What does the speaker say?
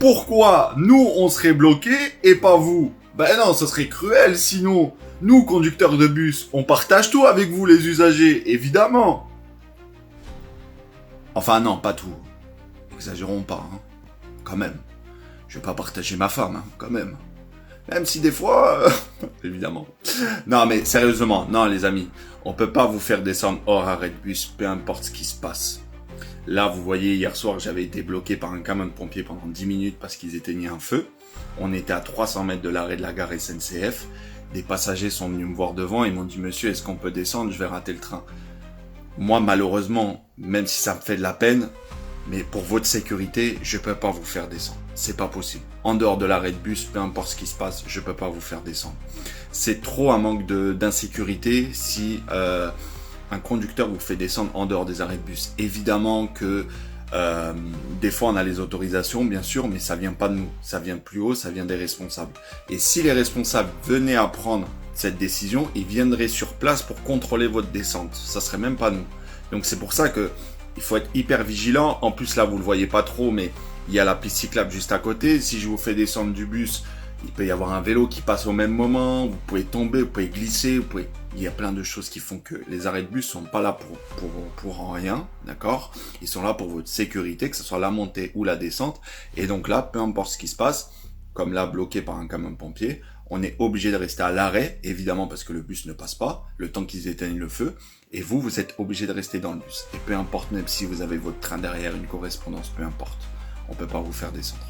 pourquoi nous, on serait bloqués et pas vous? Ben non, ça serait cruel sinon. Nous, conducteurs de bus, on partage tout avec vous, les usagers, évidemment. Enfin non, pas tout. Exagérons pas, hein. Quand même. Je vais pas partager ma femme, hein, quand même. Même si des fois... évidemment. Non, mais sérieusement, non les amis. On peut pas vous faire descendre hors arrêt de bus, peu importe ce qui se passe. Là, vous voyez, hier soir, j'avais été bloqué par un camion de pompiers pendant 10 minutes parce qu'ils éteignaient un feu. On était à 300 mètres de l'arrêt de la gare SNCF. Des passagers sont venus me voir devant et m'ont dit « Monsieur, est-ce qu'on peut descendre? Je vais rater le train. » Moi, malheureusement, même si ça me fait de la peine, mais pour votre sécurité, je peux pas vous faire descendre. C'est pas possible. En dehors de l'arrêt de bus, peu importe ce qui se passe, je peux pas vous faire descendre. C'est trop un manque d'insécurité si un conducteur vous fait descendre en dehors des arrêts de bus. Évidemment que des fois on a les autorisations, bien sûr, mais ça vient pas de nous. Ça vient de plus haut, ça vient des responsables. Et si les responsables venaient à prendre cette décision, ils viendraient sur place pour contrôler votre descente. Ça serait même pas nous. Donc c'est pour ça que il faut être hyper vigilant. En plus là, vous le voyez pas trop, mais il y a la piste cyclable juste à côté. Si je vous fais descendre du bus, il peut y avoir un vélo qui passe au même moment. Vous pouvez tomber, vous pouvez glisser, il y a plein de choses qui font que les arrêts de bus sont pas là pour rien, d'accord? Ils sont là pour votre sécurité, que ce soit la montée ou la descente. Et donc là, peu importe ce qui se passe, comme là, bloqué par un camion de pompiers, on est obligé de rester à l'arrêt, évidemment parce que le bus ne passe pas, le temps qu'ils éteignent le feu. Et vous êtes obligé de rester dans le bus. Et peu importe, même si vous avez votre train derrière, une correspondance, peu importe. On peut pas vous faire descendre.